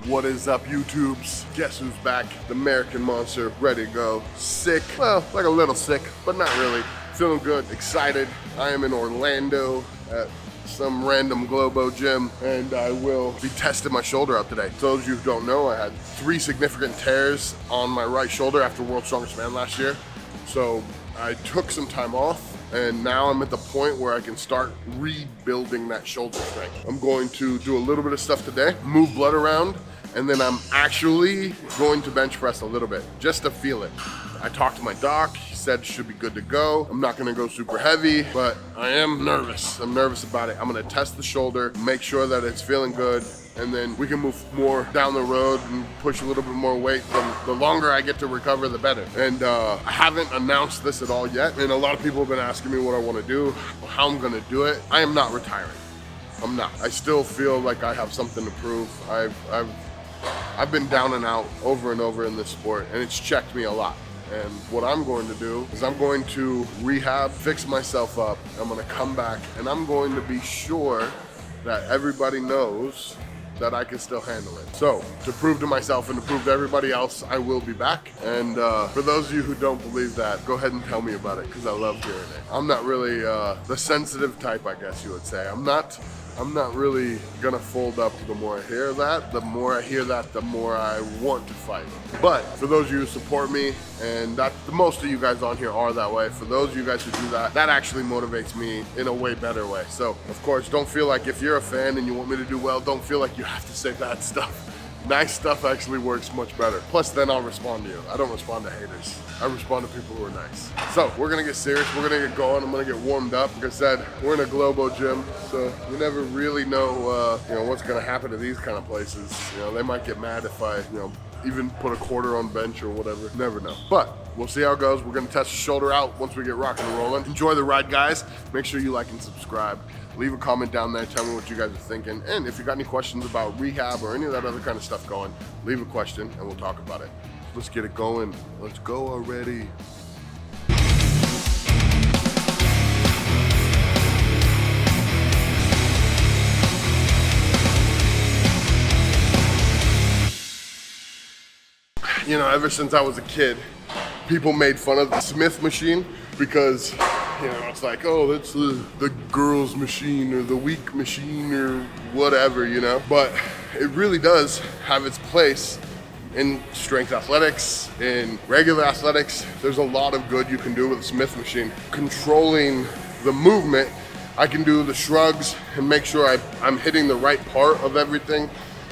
What is up, YouTubes? Guess who's back? The American Monster, ready to go. Sick, well, like a little sick, but not really. Feeling good, excited. I am in Orlando at some random Globo gym, and I will be testing my shoulder out today. For those of you who don't know, I had 3 significant tears on my right shoulder after World's Strongest Man last year. So I took some time off, and now I'm at the point where I can start rebuilding that shoulder strength. I'm going to do a little bit of stuff today, move blood around, and then I'm actually going to bench press a little bit, just to feel it. I talked to my doc, he said it should be good to go. I'm not gonna go super heavy, but I am nervous. I'm nervous about it. I'm gonna test the shoulder, make sure that it's feeling good, and then we can move more down the road and push a little bit more weight. The longer I get to recover, the better. And I haven't announced this at all yet, and a lot of people have been asking me what I wanna do, how I'm gonna do it. I am not retiring. I'm not. I still feel like I have something to prove. I've been down and out over and over in this sport, and it's checked me a lot. And what I'm going to do is I'm going to rehab, fix myself up. I'm gonna come back, and I'm going to be sure that everybody knows that I can still handle it. So, to prove to myself and to prove to everybody else, I will be back. And for those of you who don't believe that, go ahead and tell me about it, because I love hearing it. I'm not really the sensitive type, I guess you would say. I'm not really gonna fold up the more I hear that. The more I hear that, the more I want to fight. But for those of you who support me, and that most of you guys on here are that way, for those of you guys who do that, that actually motivates me in a way better way. So, of course, don't feel like if you're a fan and you want me to do well, don't feel like you have to say bad stuff. Nice stuff actually works much better. Plus, then I'll respond to you. I don't respond to haters. I respond to people who are nice. So, we're gonna get serious. We're gonna get going. I'm gonna get warmed up. Like I said, we're in a Globo gym, so you never really know, what's gonna happen to these kind of places. They might get mad if I, even put a quarter on bench or whatever. Never know. But we'll see how it goes. We're gonna test the shoulder out once we get rocking and rolling. Enjoy the ride, guys. Make sure you like and subscribe. Leave a comment down there, tell me what you guys are thinking. And if you got any questions about rehab or any of that other kind of stuff going, leave a question and we'll talk about it. Let's get it going. Let's go already. Ever since I was a kid, people made fun of the Smith machine because it's like, oh, that's the girl's machine or the weak machine or whatever, But it really does have its place in strength athletics, in regular athletics. There's a lot of good you can do with a Smith machine. Controlling the movement, I can do the shrugs and make sure I'm hitting the right part of everything.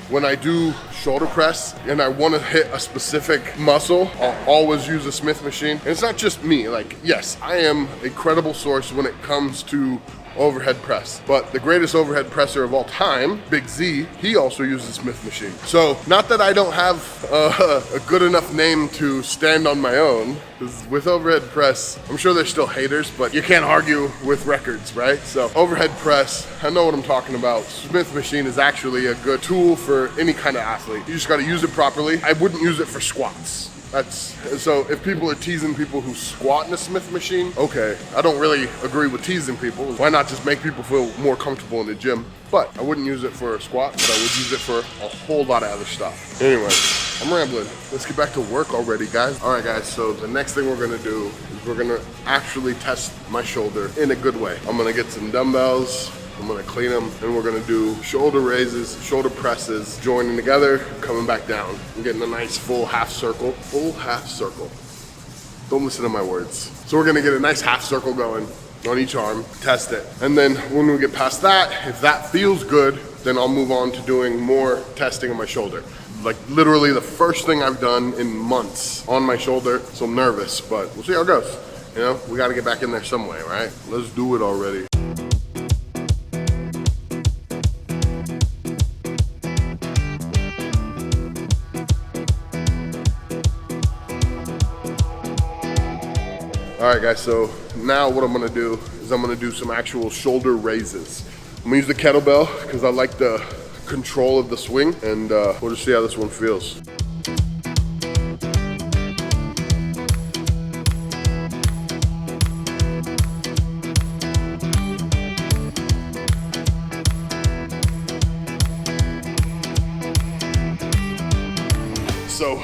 When I do shoulder press and I want to hit a specific muscle, I'll always use a Smith machine. And it's not just me, yes, I am a credible source when it comes to overhead press. But the greatest overhead presser of all time, Big Z, he also uses a Smith machine. So, not that I don't have a good enough name to stand on my own, because with overhead press, I'm sure there's still haters, but you can't argue with records, right? So, overhead press, I know what I'm talking about. Smith machine is actually a good tool for any kind of athlete. You just gotta use it properly. I wouldn't use it for squats. So if people are teasing people who squat in a Smith machine, okay, I don't really agree with teasing people. Why not just make people feel more comfortable in the gym? But I wouldn't use it for a squat, but I would use it for a whole lot of other stuff. Anyway, I'm rambling. Let's get back to work already, guys. All right, guys, so the next thing we're gonna do is we're gonna actually test my shoulder in a good way. I'm gonna get some dumbbells, I'm gonna clean them, and we're gonna do shoulder raises, shoulder presses, joining together, coming back down. I'm getting a nice full half circle. Full half circle. Don't listen to my words. So we're gonna get a nice half circle going on each arm, test it. And then when we get past that, if that feels good, then I'll move on to doing more testing on my shoulder. Like literally the first thing I've done in months on my shoulder, so I'm nervous, but we'll see how it goes. We gotta get back in there some way, right? Let's do it already. All right, guys, so now what I'm gonna do is I'm gonna do some actual shoulder raises. I'm gonna use the kettlebell because I like the control of the swing, and we'll just see how this one feels. So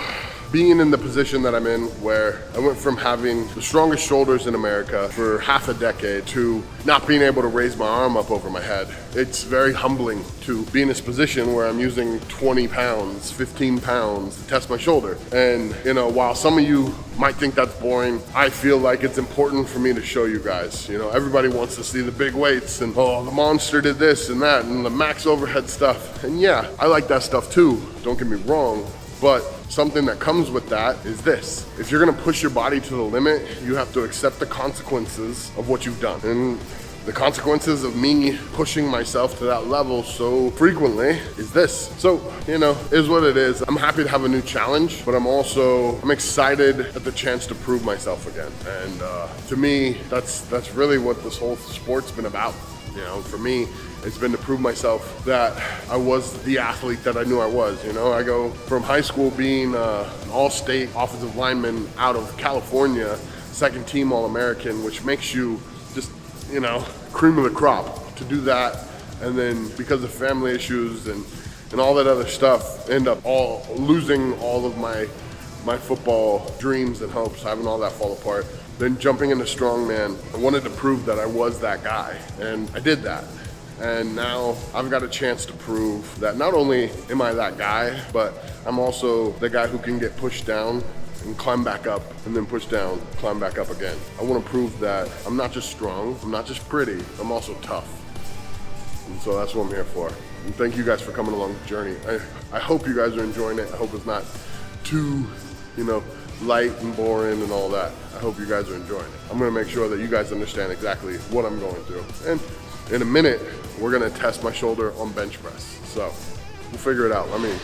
being in the position that I'm in, where I went from having the strongest shoulders in America for half a decade to not being able to raise my arm up over my head, it's very humbling to be in this position where I'm using 20 pounds, 15 pounds to test my shoulder. And you know, while some of you might think that's boring, I feel like it's important for me to show you guys. You know, everybody wants to see the big weights and, oh, the monster did this and that and the max overhead stuff. And yeah, I like that stuff too, don't get me wrong. But something that comes with that is this. If you're gonna push your body to the limit, you have to accept the consequences of what you've done. And the consequences of me pushing myself to that level so frequently is this. So, you know, is what it is. I'm happy to have a new challenge, but I'm excited at the chance to prove myself again. And to me, that's really what this whole sport's been about. You know, for me, it's been to prove myself that I was the athlete that I knew I was. You know, I go from high school being an all-state offensive lineman out of California, second team All-American, which makes you just, you know, cream of the crop to do that. And then because of family issues and all that other stuff, end up losing all of my football dreams and hopes, having all that fall apart. Then jumping into strongman, I wanted to prove that I was that guy, and I did that. And now I've got a chance to prove that not only am I that guy, but I'm also the guy who can get pushed down and climb back up, and then push down, climb back up again. I want to prove that I'm not just strong, I'm not just pretty, I'm also tough. And so that's what I'm here for. And thank you guys for coming along the journey. I hope you guys are enjoying it. I hope it's not too, you know, light and boring and all that. I hope you guys are enjoying it. I'm gonna make sure that you guys understand exactly what I'm going through. And in a minute, we're gonna test my shoulder on bench press. So we'll figure it out. I mean,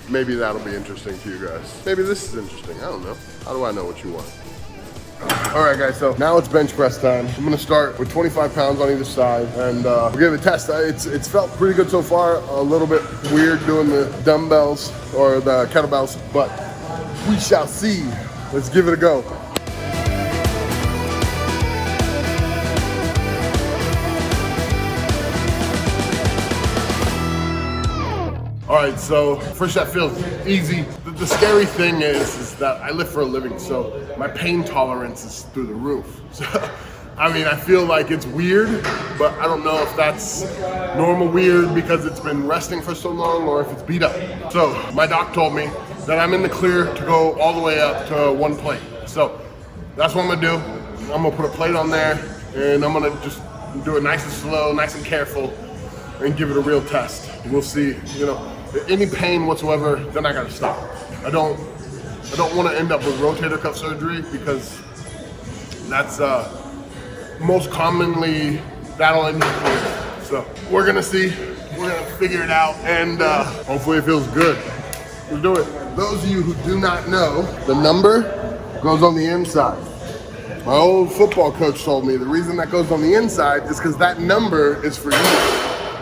maybe that'll be interesting to you guys. Maybe this is interesting, I don't know. How do I know what you want? All right, guys, so now it's bench press time. I'm gonna start with 25 pounds on either side, and we're gonna test. It's felt pretty good so far. A little bit weird doing the dumbbells or the kettlebells, but we shall see. Let's give it a go. All right, so first that feels easy. The scary thing is that I live for a living, so my pain tolerance is through the roof. So, I mean, I feel like it's weird, but I don't know if that's normal weird because it's been resting for so long or if it's beat up. So my doc told me that I'm in the clear to go all the way up to one plate. So that's what I'm gonna do. I'm gonna put a plate on there and I'm gonna just do it nice and slow, nice and careful, and give it a real test. We'll see, you know, any pain whatsoever, then I gotta stop. I don't wanna end up with rotator cuff surgery because that's most commonly that'll end your career. So we're gonna see, we're gonna figure it out, and hopefully it feels good. Let's do it. Those of you who do not know, the number goes on the inside. My old football coach told me the reason that goes on the inside is because that number is for you.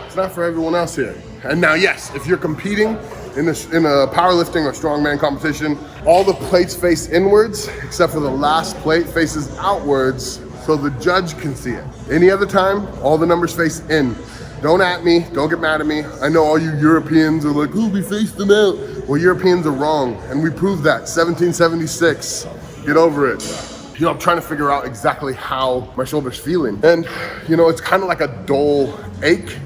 It's not for everyone else here. And now, yes, if you're competing in a powerlifting or strongman competition, all the plates face inwards, except for the last plate faces outwards, so the judge can see it. Any other time, all the numbers face in. Don't at me, don't get mad at me. I know all you Europeans are like, oh, we faced them out. Well, Europeans are wrong, and we proved that, 1776. Get over it. You know, I'm trying to figure out exactly how my shoulder's feeling. And, you know, it's kind of like a dull ache,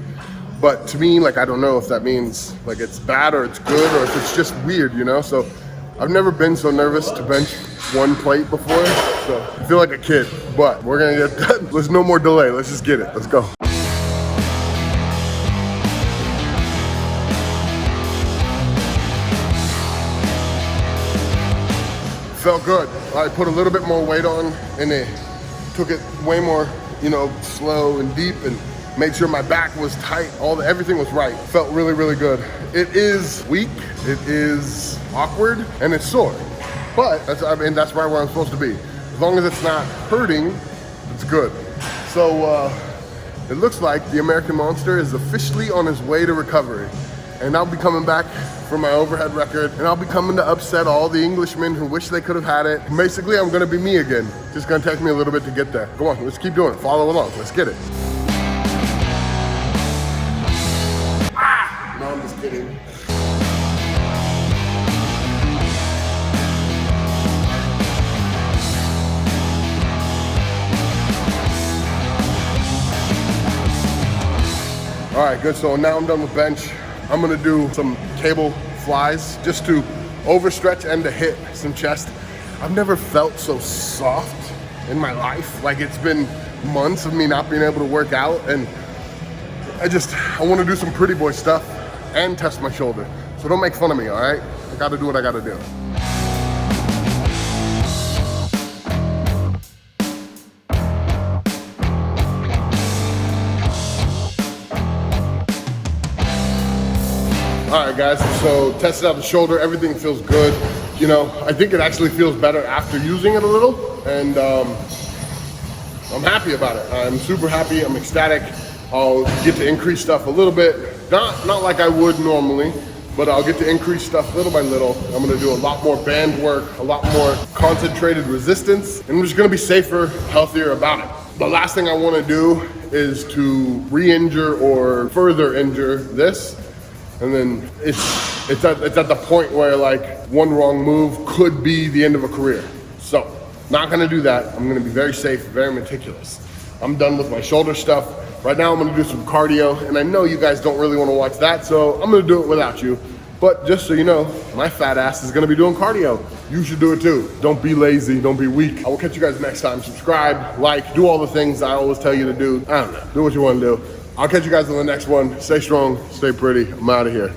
but to me, like, I don't know if that means like it's bad or it's good or if it's just weird, you know? So I've never been so nervous to bench one plate before, so I feel like a kid, but we're gonna get that. There's no more delay, let's just get it, let's go. Felt good. I put a little bit more weight on and it took it way more, you know, slow and deep, and made sure my back was tight, everything was right. Felt really, really good. It is weak, it is awkward, and it's sore. But that's right where I'm supposed to be. As long as it's not hurting, it's good. So it looks like the American Monster is officially on his way to recovery. And I'll be coming back for my overhead record, and I'll be coming to upset all the Englishmen who wish they could have had it. Basically, I'm gonna be me again. Just gonna take me a little bit to get there. Come on, let's keep doing it. Follow along, let's get it. No, I'm just kidding. All right, good. So now I'm done with bench. I'm gonna do some cable flies just to overstretch and to hit some chest. I've never felt so soft in my life. Like, it's been months of me not being able to work out, and I wanna do some pretty boy stuff and test my shoulder. So don't make fun of me, all right? I gotta do what I gotta do. All right, guys, so tested out the shoulder, everything feels good. You know, I think it actually feels better after using it a little, and I'm happy about it. I'm super happy, I'm ecstatic. I'll get to increase stuff a little bit, not like I would normally, but I'll get to increase stuff little by little. I'm gonna do a lot more band work, a lot more concentrated resistance, and I'm just gonna be safer, healthier about it. The last thing I wanna do is to re-injure or further injure this. And then it's at the point where, like, one wrong move could be the end of a career. So, not gonna do that. I'm gonna be very safe, very meticulous. I'm done with my shoulder stuff. Right now I'm gonna do some cardio, and I know you guys don't really wanna watch that, so I'm gonna do it without you. But just so you know, my fat ass is gonna be doing cardio. You should do it too. Don't be lazy, don't be weak. I will catch you guys next time. Subscribe, like, do all the things I always tell you to do. I don't know, do what you wanna do. I'll catch you guys on the next one. Stay strong, stay pretty. I'm out of here.